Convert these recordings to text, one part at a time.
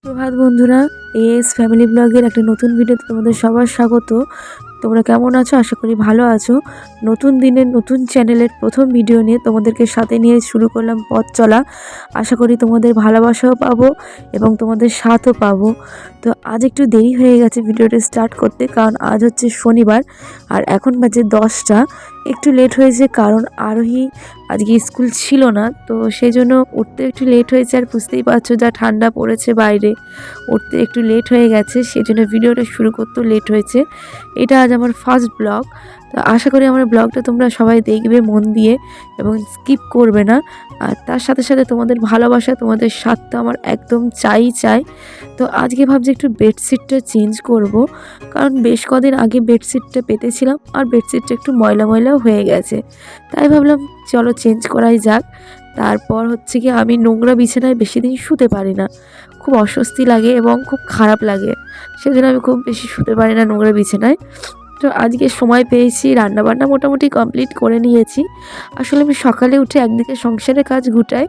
প্রভাত বন্ধুরা, S family ব্লগের একটা নতুন ভিডিওতে তোমাদের সবার স্বাগত। তোমরা কেমন আছো? আশা করি ভালো আছো। নতুন দিনের নতুন চ্যানেলের প্রথম ভিডিও নিয়ে তোমাদেরকে সাথে নিয়ে শুরু করলাম পথ চলা। আশা করি তোমাদের ভালোবাসাও পাবো এবং তোমাদের সাথও পাবো। তো আজ একটু দেরি হয়ে গেছে ভিডিওটা স্টার্ট করতে, কারণ আজ হচ্ছে শনিবার আর এখন বাজে 10টা। একটু লেট হয়েছে কারণ আরোহী আজকে স্কুল ছিল না, তো সেই জন্য উঠতে একটু লেট হয়েছে। আর বুঝতেই পারছো যা ঠান্ডা পড়েছে বাইরে, উঠতে একটু লেট হয়ে গেছে, সেই জন্য ভিডিওটা শুরু করতেও লেট হয়েছে। এটা আজ আমার ফার্স্ট ব্লগ। তো আশা করি আমার ব্লগটা তোমরা সবাই দেখবে মন দিয়ে এবং স্কিপ করবে না। আর তার সাথে সাথে তোমাদের ভালোবাসা, তোমাদের সাথ তো আমার একদম চাই। তো আজকে ভাবছি একটু বেডশিটটা চেঞ্জ করব, কারণ বেশ কদিন আগে বেডশিটটা পেতেছিলাম আর বেডশিটটা একটু ময়লা ময়লাও হয়ে গেছে। তাই ভাবলাম চলো চেঞ্জ করাই যাক। তারপর হচ্ছে কি, আমি নোংরা বিছানায় বেশি দিন শুতে পারি না, খুব অস্বস্তি লাগে এবং খুব খারাপ লাগে। সেজন্য আমি খুব বেশি শুতে পারি না নোংরা বিছানায়। তো আজকে সময় পেয়েছি, রান্নাবান্না মোটামুটি কমপ্লিট করে নিয়েছি। আসলে আমি সকালে উঠে একদিকে সংসারের কাজ গুটাই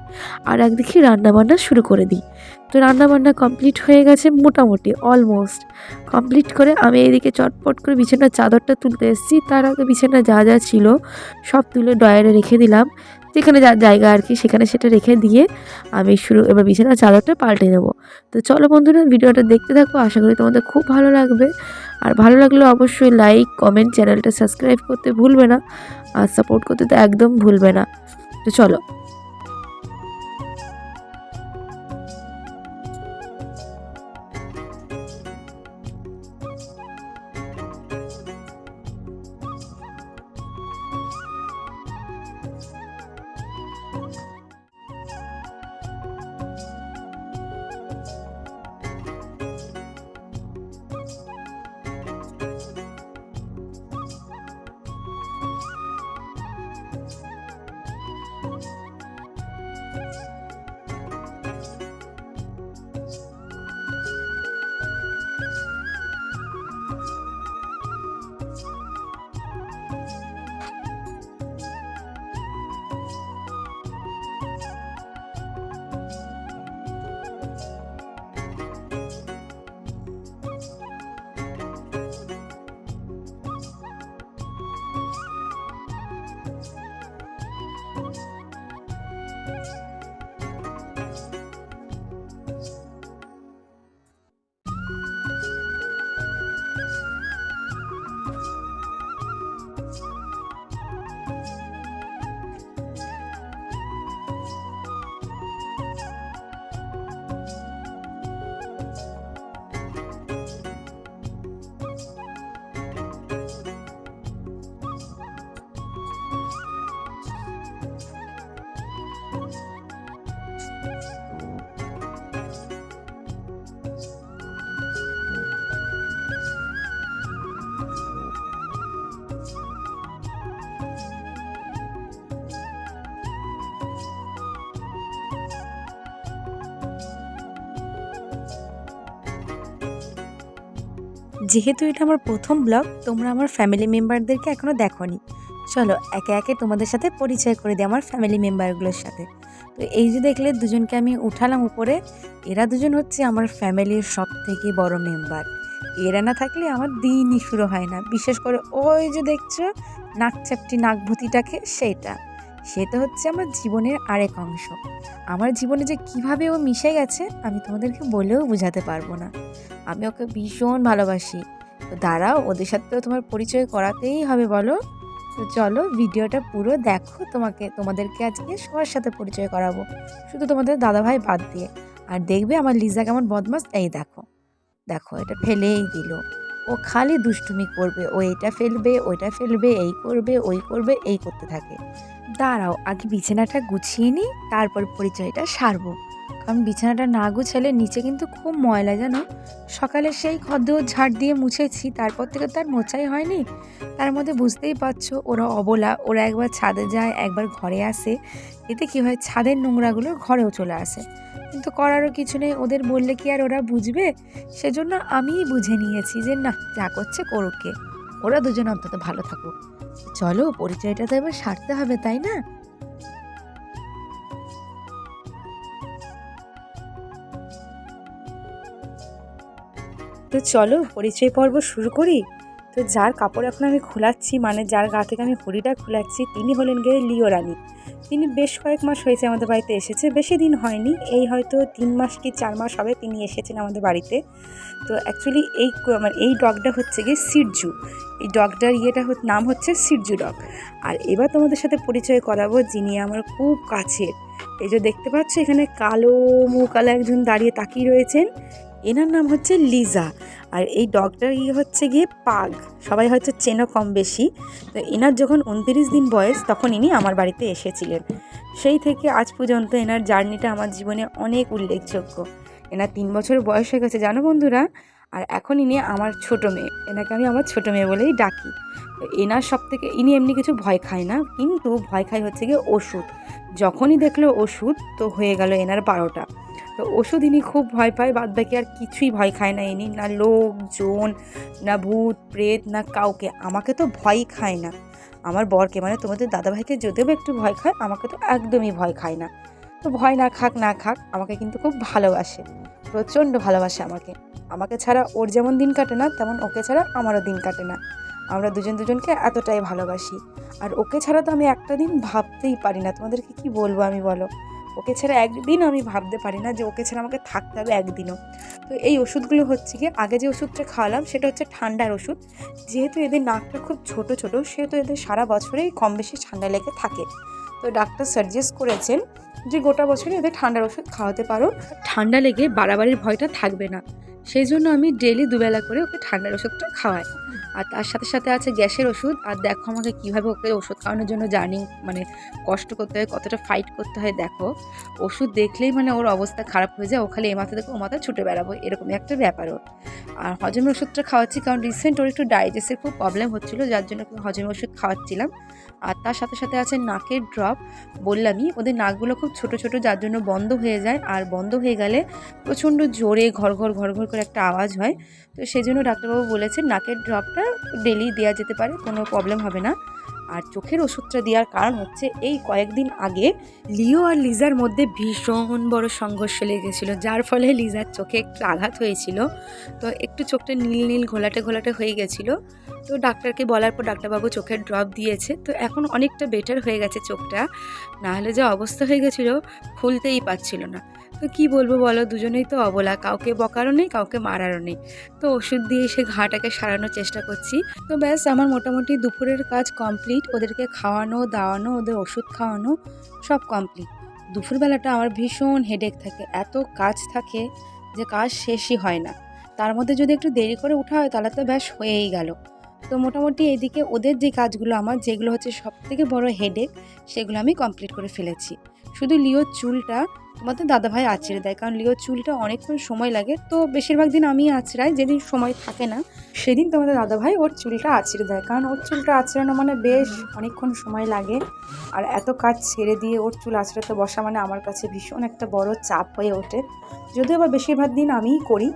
আর একদিকে রান্নাবান্না শুরু করে দিই। তো রান্নাবান্না কমপ্লিট হয়ে গেছে, মোটামুটি অলমোস্ট কমপ্লিট করে আমি এইদিকে চটপট করে বিছানার চাদরটা তুলতে এসেছি। তার আগে বিছানা যা যা ছিল সব তুলে ড্রয়ারে রেখে দিলাম, যেখানে যার জায়গা আর কি সেখানে সেটা রেখে দিয়ে আমি এবার বিছানার চাদরটা পাল্টে নেব। তো চলো বন্ধুরা, ভিডিওটা দেখতে থাকো, আশা করি তোমাদের খুব ভালো লাগবে। আর ভালো লাগলে অবশ্যই লাইক কমেন্ট, চ্যানেলটা সাবস্ক্রাইব করতে ভুলবে না আর সাপোর্ট করতে তো একদম ভুলবে না। তো চলো। যেহেতু এটা আমার প্রথম ব্লগ, তোমরা আমার ফ্যামিলি মেম্বারদেরকে এখনও দেখোনি, চলো একে একে তোমাদের সাথে পরিচয় করে দিই আমার ফ্যামিলি মেম্বারগুলোর সাথে। তো এই যে দেখলে দুজনকে আমি উঠালাম উপরে, এরা দুজন হচ্ছে আমার ফ্যামিলির সব থেকে বড় মেম্বার। এরা না থাকলে আমার দিনই শুরু হয় না। বিশেষ করে ওই যে দেখছো নাকচাপটি নাকভূতিটাকে, সেটা হচ্ছে আমার জীবনের আরেক অংশ। আমার জীবনে যে কিভাবে ও মিশে গেছে আমি তোমাদেরকে বলেও বোঝাতে পারবো না। আমি ওকে ভীষণ ভালোবাসি। তো দাঁড়াও, ওদের সাথে তো তোমার পরিচয় করাতেই হবে, বলো। তো চলো ভিডিওটা পুরো দেখো, তোমাদেরকে আজকে সবার সাথে পরিচয় করাবো, শুধু তোমাদের দাদাভাই বাদ দিয়ে। আর দেখবে আমার লিজা কেমন বদমাস। এই দেখো দেখো, এটা ফেলেই দিল। ও খালি দুষ্টুমি করবে, ও এটা ফেলবে ওইটা ফেলবে, এই করবে ওই করবে, এই করতে থাকে। দাঁড়াও আগে বিছানাটা গুছিয়ে নিই, তারপর পরিচয়টা সারবো। কারণ বিছানাটা না গুছালে নিচে কিন্তু খুব ময়লা, জানো। সকালে সেই খদ্দ ঝাড় দিয়ে মুছেছি, তারপর থেকে তার মোছাই হয়নি। তার মধ্যে বুঝতেই পারছো ওরা অবলা, ওরা একবার ছাদে যায় একবার ঘরে আসে। এতে কি হয়, ছাদের নোংরাগুলো ঘরেও চলে আসে। কিন্তু করারও কিছু নেই, ওদের বললে কি আর ওরা বুঝবে। সেজন্য আমিই বুঝে নিয়েছি যে না, যা করছে করুককে, ওরা দুজন অন্তত ভালো থাকুক। চলো পরিচয়টা তো এবার সারতে হবে, তাই না? তো চলো পরিচয় পর্ব শুরু করি। তো যার কাপড় এখন আমি খোলাচ্ছি, মানে যার গা থেকে আমি হুডিটা খোলাচ্ছি, তিনি হলেন গিয়ে লিও রানী। তিনি বেশ কয়েক মাস হয়েছে আমাদের বাড়িতে এসেছে, বেশি দিন হয়নি, এই হয়তো 3 মাস কি 4 মাস হবে তিনি এসেছেন আমাদের বাড়িতে। তো অ্যাকচুয়ালি এই ডগটা হচ্ছে গিয়ে সিরজু। এই ডগটার নাম হচ্ছে সিরজু ডগ। আর এবার তোমাদের সাথে পরিচয় করাবো যিনি আমার খুব কাছের। এই যে দেখতে পাচ্ছ এখানে কালো মুকালা একজন দাঁড়িয়ে তাকিয়ে রয়েছেন, এনার নাম হচ্ছে লিজা। আর এই ডগটার হচ্ছে গিয়ে পাগ, সবাই হয়তো চেনো কম বেশি। তো এনার যখন 29 দিন বয়স তখন ইনি আমার বাড়িতে এসেছিলেন। সেই থেকে আজ পর্যন্ত এনার জার্নিটা আমার জীবনে অনেক উল্লেখযোগ্য। এনার 3 বছর বয়স হয়ে গেছে জানো বন্ধুরা। আর এখন ইনি আমার ছোটো মেয়ে, এনাকে আমি আমার ছোটো মেয়ে বলেই ডাকি। তো এনার ইনি এমনি কিছু ভয় খায় না, কিন্তু ভয় খায় হচ্ছে গিয়ে ওষুধ। যখনই দেখলো ওষুধ তো হয়ে গেল এনার 12টা। তো ওষুধ ইনি খুব ভয় পায়, বাদ বাকি আর কিছুই ভয় খায় না ইনি, না লোকজন, না ভূত প্রেত, না কাউকে। আমাকে তো ভয়ই খায় না, আমার বরকে মানে তোমাদের দাদাভাইকে যদিও একটু ভয় খায়, আমাকে তো একদমই ভয় খায় না। তো ভয় না খাক আমাকে কিন্তু খুব ভালোবাসে, প্রচণ্ড ভালোবাসে আমাকে। আমাকে ছাড়া ওর যেমন দিন কাটে না, তেমন ওকে ছাড়া আমারও দিন কাটে না। আমরা দুজনকে এতটাই ভালোবাসি। আর ওকে ছাড়া তো আমি একটা দিন ভাবতেই পারি না, তোমাদেরকে কি বলবো আমি বলো। ওকে ছাড়া একদিন আমি ভাবতে পারি না যে ওকে ছাড়া আমাকে থাকতে হবে একদিনও। তো এই ওষুধগুলো হচ্ছে গিয়ে, আগে যে ওষুধটা খাওয়ালাম সেটা হচ্ছে ঠান্ডার ওষুধ। যেহেতু এদের নাকটা খুব ছোট সেহেতু এদের সারা বছরেই কম বেশি ঠান্ডা লেগে থাকে। তো ডাক্তার সাজেস্ট করেছেন যে গোটা বছরই এদের ঠান্ডার ওষুধ খাওয়াতে পারো, ঠান্ডা লেগে বাড়াবাড়ির ভয়টা থাকবে না। সেই জন্য আমি ডেলি দুবেলা করে ওকে ঠান্ডার ওষুধটা খাওয়াই। আর তার সাথে সাথে আছে গ্যাসের ওষুধ। আর দেখো আমাকে কীভাবে ওকে ওষুধ খাওয়ানোর জন্য মানে কষ্ট করতে হয়, কতটা ফাইট করতে হয় দেখো। ওষুধ দেখলেই মানে ওর অবস্থা খারাপ হয়ে যায়, ও খালি এ মাথা থেকে ও মাথা ছুটে বেড়াবো, এরকমই একটা ব্যাপার ওর। আর হজমের ওষুধটা খাওয়াচ্ছি, কারণ রিসেন্ট ওর একটু ডাইজেস্টের খুব প্রবলেম হচ্ছিলো, যার জন্য হজমের ওষুধ খাওয়াচ্ছিলাম। আর তার সাথে সাথে আছে নাকের ড্রপ। বললামই ওদের নাকগুলো খুব ছোট যার জন্য বন্ধ হয়ে যায়, আর বন্ধ হয়ে গেলে প্রচণ্ড জোরে ঘর করে একটা আওয়াজ হয়। তো সেই জন্য ডাক্তারবাবু বলেছেন নাকের ড্রপটা ডেলি দেওয়া যেতে পারে, কোনো প্রবলেম হবে না। আর চোখের ওষুধটা দেওয়ার কারণ হচ্ছে এই কয়েকদিন আগে লিও আর লিজার মধ্যে ভীষণ বড় সংঘর্ষ লেগেছিলো, যার ফলে লিজার চোখে একটু আঘাত হয়েছিল। তো একটু চোখটা নীল ঘোলাটে হয়ে গেছিলো। তো ডাক্তারকে বলার পর ডাক্তারবাবু চোখের ড্রপ দিয়েছে, তো এখন অনেকটা বেটার হয়ে গেছে চোখটা। নাহলে যে অবস্থা হয়ে গেছিলো, খুলতেই পারছিল না। তো কি বলবো বলো, দুজনেই তো অবলা, কাউকে বকারও নেই কাউকে মারারও নেই। তো ওষুধ দিয়ে সে ঘাটাকে সারানোর চেষ্টা করছি। তো ব্যাস আমার মোটামুটি দুপুরের কাজ কমপ্লিট, ওদেরকে খাওয়ানো দাওয়ানো, ওদের ওষুধ খাওয়ানো সব কমপ্লিট। দুপুরবেলাটা আমার ভীষণ হেডেক থাকে, এত কাজ থাকে যে কাজ শেষই হয় না। তার মধ্যে যদি একটু দেরি করে ওঠা হয় তাহলে তো ব্যাস হয়েই গেল। তো মোটামুটি এদিকে ওদের যে কাজগুলো আমার, যেগুলো হচ্ছে সবথেকে বড় হেডেক, সেগুলো আমি কমপ্লিট করে ফেলেছি। শুধু লিওর চুলটা তোমাদের দাদাভাই আঁচড়ে দেয়, কারণ লিওর চুলটা অনেকক্ষণ সময় লাগে। তো বেশিরভাগ দিন আমি আঁচড়াই, যেদিন সময় থাকে না সেদিন তোমাদের দাদাভাই ওর চুলটা আঁচড়ে দেয়, কারণ ওর চুলটা আঁচড়ানো মানে বেশ অনেকক্ষণ সময় লাগে। আর এত কাজ ছেড়ে দিয়ে ওর চুল আঁচড়াতে বসা মানে আমার কাছে ভীষণ একটা বড় চাপ হয়ে ওঠে, যদিও আবার বেশিরভাগ দিন আমিই করি।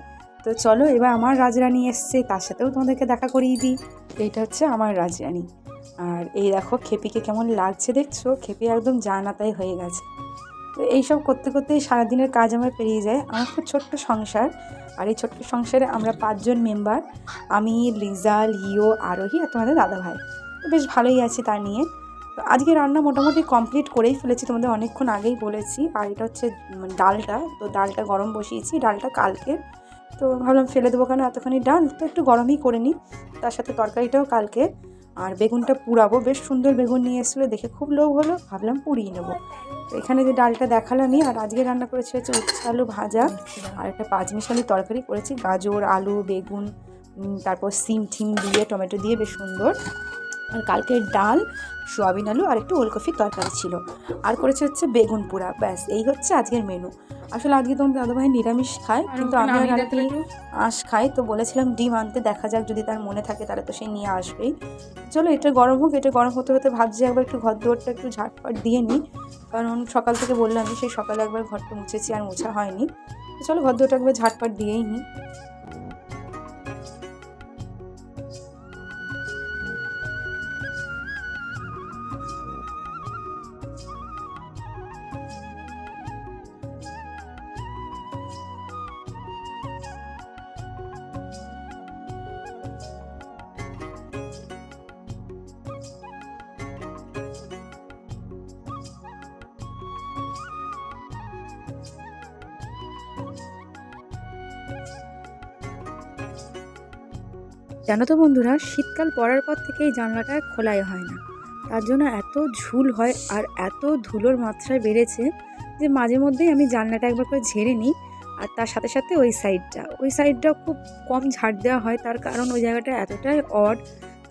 তো চলো এবার আমার রাজরানী এসছে, তার সাথেও তোমাদেরকে দেখা করিয়ে দিই। এইটা হচ্ছে আমার রাজরানী। আর এই দেখো খেপিকে কেমন লাগছে দেখছো, খেপি একদম জানাতাই হয়ে গেছে। তো এইসব করতে করতেই সারাদিনের কাজ আমার পেরিয়ে যায়। আমার খুব ছোট্ট সংসার, আর এই ছোট্ট সংসারে আমরা 5 জন মেম্বার, আমি, লিজা, লিও, আরোহী আর তোমাদের দাদাভাই। তো বেশ ভালোই আছি তা নিয়ে। তো আজকে রান্না মোটামুটি কমপ্লিট করেই ফেলেছি, তোমাদের অনেকক্ষণ আগেই বলেছি। আর এটা হচ্ছে ডালটা, তো ডালটা গরম বসিয়েছি, ডালটা কালকে। তো ভাবলাম ফেলে দেবো কেন এতখানি ডাল, তো একটু গরমই করে নিই। তার সাথে তরকারিটাও কালকে। আর বেগুনটা পুড়াবো, বেশ সুন্দর বেগুন নিয়ে এসেছিলো, দেখে খুব লোভ হলো, ভাবলাম পুড়িয়ে নেবো। তো এখানে যে ডালটা দেখালামই। আর আজকে রান্না করেছি হচ্ছে উচ্ছে আলু ভাজা, আর একটা পাঁচমিশালি তরকারি করেছি, গাজর আলু বেগুন, তারপর সিম ঠিম দিয়ে টমেটো দিয়ে, বেশ সুন্দর। আর কালকের ডাল, সোয়াবিন আলু আর একটু ওলকপির তরকারি ছিল। আর করেছে হচ্ছে বেগুন পোড়া। ব্যাস এই হচ্ছে আজকের মেনু। আসলে আজকে তোমার দাদাভাই নিরামিষ খায়, কিন্তু আমি আর কি আঁশ খাই। তো বলেছিলাম ডিম আনতে, দেখা যাক যদি তার মনে থাকে তাহলে তো সে নিয়ে আসবেই। চলো এটা গরম হোক, এটা গরম হতে হতে ভাবছি একবার একটু ঘর দুয়ারটা একটু ঝাটপাট দিয়ে নিই, কারণ সকাল থেকে বললাম সেই সকালে একবার ঘরটা মুছেছি আর মোছা হয়নি। তো চলো ঘর দুয়ারটা একবার ঝাটপাট দিয়েই নিই। জানো তো বন্ধুরা, শীতকাল পড়ার পর থেকে এই জানলাটা খোলাই হয় না, তার জন্য এত ঝুল হয় আর এত ধুলোর মাত্রায় বেড়েছে যে মাঝে মধ্যেই আমি জানলাটা একবার করে ঝেড়ে নিই। আর তার সাথে সাথে ওই সাইডটা খুব কম ঝাড় দেওয়া হয়, তার কারণ ওই জায়গাটা এতটাই অড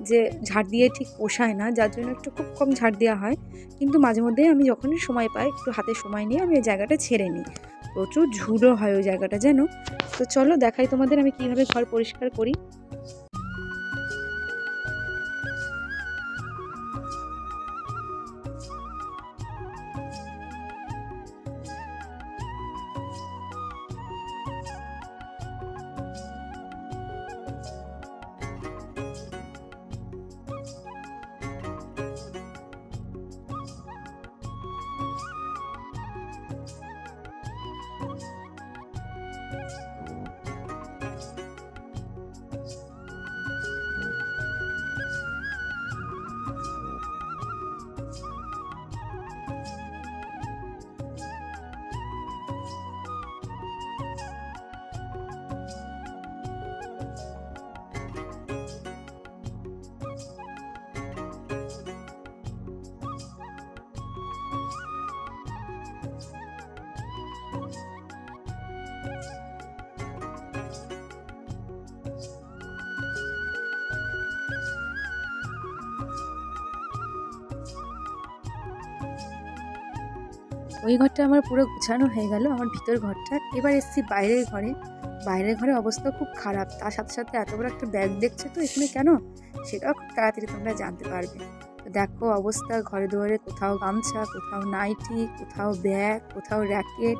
যে ঝাড় দিয়ে ঠিক পোষায় না, যার জন্য একটু খুব কম ঝাড় দেওয়া হয়। কিন্তু মাঝে মধ্যেই আমি যখনই সময় পাই, একটু হাতে সময় নিয়ে আমি ওই জায়গাটা ছেড়ে নিই। প্রচুর ঝুলও হয় ওই জায়গাটা যেন। তো চলো দেখাই তোমাদের আমি কীভাবে ঘর পরিষ্কার করি। ওই ঘরটা আমার পুরো গুছানো হয়ে গেল, আমার ভিতর ঘরটা। এবার এসেছি বাইরের ঘরে। বাইরের ঘরে অবস্থা খুব খারাপ, তার সাথে সাথে এত বড় একটা ব্যাগ দেখছো তো এখানে কেন, সেটাও খুব তাড়াতাড়ি তোমরা জানতে পারবে। তো দেখো অবস্থা, ঘরে দুয়ারে কোথাও গামছা, কোথাও নাইটি, কোথাও ব্যাগ, কোথাও র্যাকেট,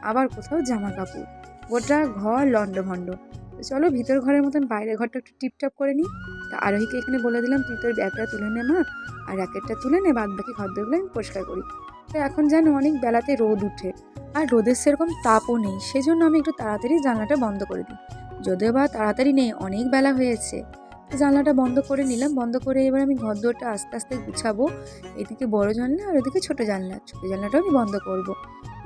আবার কোথাও জামা কাপড়, গোটা ঘর লণ্ডভণ্ড। তো চলো ভিতর ঘরের মতন বাইরের ঘরটা একটু টিপটপ করে নিই। তা আরোহীকে এখানে বলে দিলাম, তুই তোর ব্যাগটা তুলে নে মা, আর র্যাকেটটা তুলে নে, বাদ বাকি ঘর দরগুলো আমি পরিষ্কার করি। তো এখন যেন অনেক বেলাতে রোদ উঠে, আর রোদের সেরকম তাপও নেই, সেজন্য আমি একটু তাড়াতাড়ি জানলাটা বন্ধ করে দিই। যদিও বা তাড়াতাড়ি নেই, অনেক বেলা হয়েছে। তো জানলাটা বন্ধ করে নিলাম। বন্ধ করে এবার আমি ঘর দুয়ারটা আস্তে আস্তে গুছাবো। এদিকে বড় জানলা আর ওদিকে ছোটো জানলা, ছোটো জানলাটাও আমি বন্ধ করব।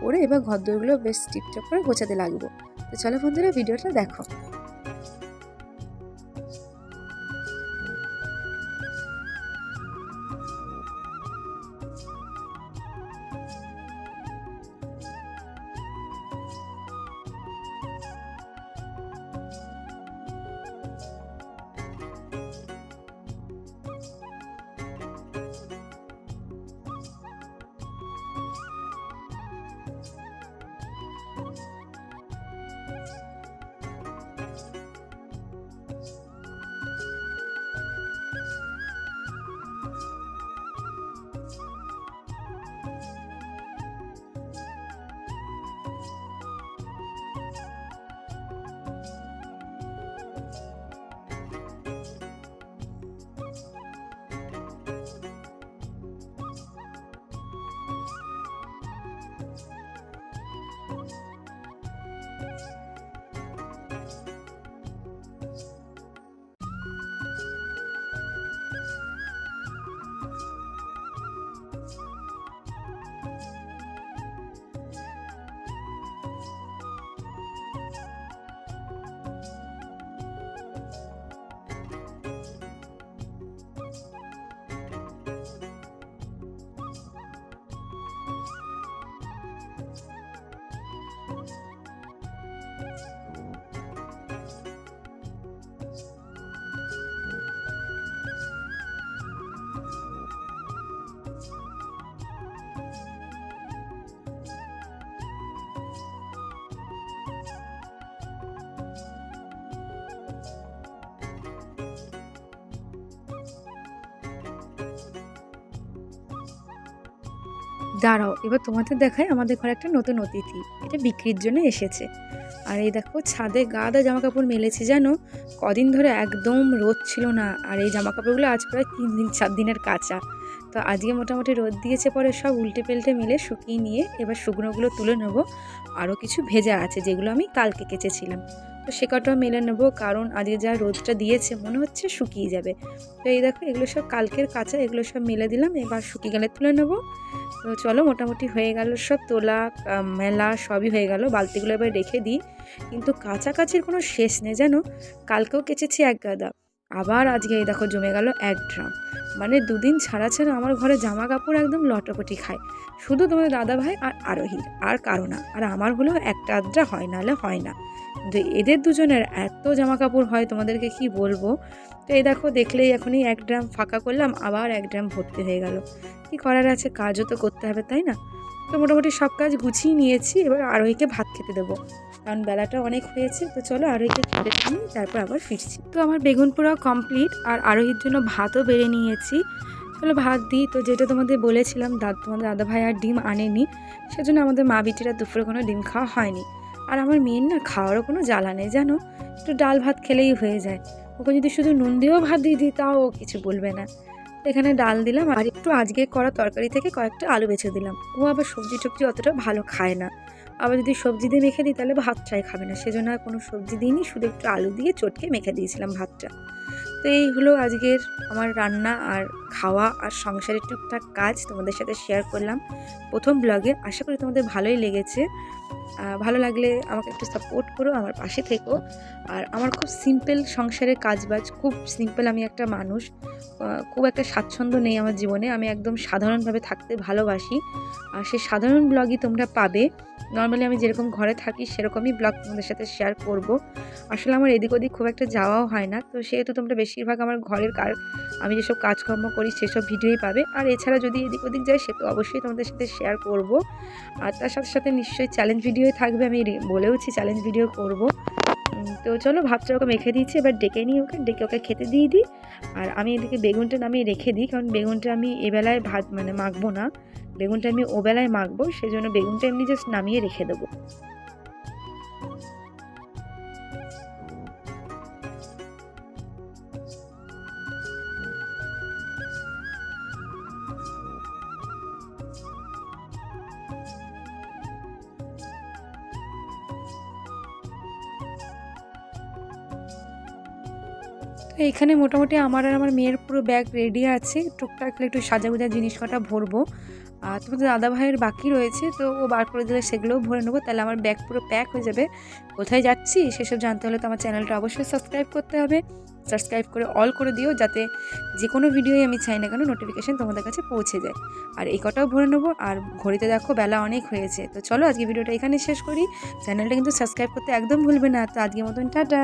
করে এবার ঘর দুয়ারগুলো বেশ টিপটপ করে গোছাতে লাগবো। তো চলো বন্ধুরা ভিডিওটা দেখো। দাঁড়াও, এবার তোমাদের দেখায় আমাদের ঘরে একটা নতুন অতিথি, এটা বিক্রির জন্য এসেছে। আর এই দেখো ছাদে গাদা জামা কাপড় মেলেছে, জানো কদিন ধরে একদম রোদ ছিল না, আর এই জামা কাপড়গুলো আজ প্রায় 3 দিন 4 দিনের কাঁচা। তো আজকে মোটামুটি রোদ দিয়েছে, পরে সব উল্টে পেল্টে মেলে শুকিয়ে নিয়ে এবার শুকনোগুলো তুলে নেবো। আরও কিছু ভেজা আছে যেগুলো আমি কালকে কেচেছিলাম, তো সে কটাও মেলে নেবো, কারণ আজকে যা রোদটা দিয়েছে মনে হচ্ছে শুকিয়ে যাবে। তো এই দেখো এগুলো সব কালকের কাঁচা, এগুলো সব মেলে দিলাম, এবার শুকিয়ে গেলে তুলে নেবো। তো চলো মোটামুটি হয়ে গেল সব তোলা, মেলা সবই হয়ে গেল। বালতিগুলো এবার রেখে দিই। কিন্তু কাছাকাছির কোনো শেষ নেই, জানো কালকেও কেচেছি এক গাদা, আবার আজকে এই দেখো জমে গেল 1 ড্রাম। মানে দুদিন ছাড়া ছাড়া আমার ঘরে জামা কাপড় একদম লটপটি খায়, শুধু তোমাদের দাদাভাই আর আরোহীর, আর কারো না। আর আমার হলেও একটা আধটা হয়, নাহলে হয় না, কিন্তু এদের দুজনের এত জামা কাপড় হয় তোমাদেরকে কি বলবো। তো এই দেখো দেখলেই এখনই 1 ড্রাম ফাঁকা করলাম, আবার 1 ড্রাম ভর্তি হয়ে গেল। কি করার আছে, কাজও তো করতে হবে তাই না। তো মোটামুটি সব কাজ গুছিয়ে নিয়েছি, এবার আরোহীকে ভাত খেতে দেবো, কারণ বেলাটা অনেক হয়েছে। তো চলো আরোহীকে খেতে নিয়ে তারপর আবার ফিরছি। তো আমার বেগুন পোড়াও কমপ্লিট, আর আরোহীর জন্য ভাতও বেড়ে নিয়েছি। চলো ভাত দিই। তো যেটা তোমাদের বলেছিলাম তোমাদের দাদাভাই আর ডিম আনেনি, সেজন্য আমাদের মা বিটিরা দুপুরে কোনো ডিম খাওয়া হয়নি। আর আমার মেয়ের না খাওয়ারও কোনো জ্বালা নেই জানো, একটু ডাল ভাত খেলেই হয়ে যায়। ওকে যদি শুধু নুন দিয়েও ভাত দিয়ে দিই তাও ও কিছু বলবে না। তো এখানে ডাল দিলাম, আর একটু আজকে করা তরকারি থেকে কয়েকটা আলু বেছে দিলাম। ও আবার সবজি টবজি অতটা ভালো খায় না, আবার যদি সবজি দিয়ে মেখে দিই তাহলে ভাতটাই খাবে না, সেজন্য আর কোনো সবজি দিইনি, শুধু একটু আলু দিয়ে চটকে মেখে দিয়েছিলাম ভাতটা। তো এই হলো আজকের আমার রান্না আর খাওয়া আর সংসারের টুকটাক কাজ তোমাদের সাথে শেয়ার করলাম প্রথম ব্লগে। আশা করি তোমাদের ভালোই লেগেছে। ভালো লাগলে আমাকে একটু সাপোর্ট করো, আমার পাশে থেকো। আর আমার খুব সিম্পল সংসারের কাজবাজ, খুব সিম্পল, আমি একটা মানুষ, খুব একটা স্বাচ্ছন্দ্য নেই আমার জীবনে, আমি একদম সাধারণভাবে থাকতে ভালোবাসি। আর সেই সাধারণ ব্লগই তোমরা পাবে। নর্মালি আমি যেরকম ঘরে থাকি সেরকমই ব্লগ তোমাদের সাথে শেয়ার করব। আসলে আমার এদিক ওদিক খুব একটা যাওয়াও হয় না, তো সেহেতু তোমরা বেশিরভাগ আমার ঘরের আমি যেসব কাজকর্ম করি সেসব ভিডিওই পাবে। আর এছাড়া যদি এদিক ওদিক যাই সে তো অবশ্যই তোমাদের সাথে শেয়ার করব। আর তার সাথে সাথে নিশ্চয়ই চ্যালেঞ্জ ভিডিওই থাকবে, আমি বলেওছি চ্যালেঞ্জ ভিডিও করব। তো চলো ভাতটা ওকে মেখে দিয়েছি, এবার ডেকে নিই ওকে, ডেকে ওকে খেতে দিয়ে দিই। আর আমি এদিকে বেগুনটা নামিয়ে রেখে দিই, কারণ বেগুনটা আমি এবেলায় ভাত মাখবো না, বেগুনটা আমি ওবেলায় মাখবো, সেজন্য বেগুনটা এমনি জাস্ট নামিয়ে রেখে দেবো। তো এখানে মোটামুটি আমার আর আমার মেয়ের পুরো ব্যাগ রেডি আছে, টুকটাক একটু সাজাগোজা জিনিস কটা ভরবো। আর তোমাদের দাদা ভাইয়ের বাকি রয়েছে, তো ও বার করে দিলে সেগুলোও ভরে নেবো, তাহলে আমার ব্যাগ পুরো প্যাক হয়ে যাবে। কোথায় যাচ্ছি সেসব জানতে হলে তো আমার চ্যানেলটা অবশ্যই সাবস্ক্রাইব করতে হবে। সাবস্ক্রাইব করে অল করে দিও, যাতে যে কোনো ভিডিওই আমি চাই না কেন নোটিফিকেশান তোমাদের কাছে পৌঁছে যায়। আর এই কটাও ভরে নেবো। আর ঘড়িতে দেখো বেলা অনেক হয়েছে। তো চলো আজকে ভিডিওটা এখানে শেষ করি। চ্যানেলটা কিন্তু সাবস্ক্রাইব করতে একদম ভুলবে না। তো আজকের মতন টাটা।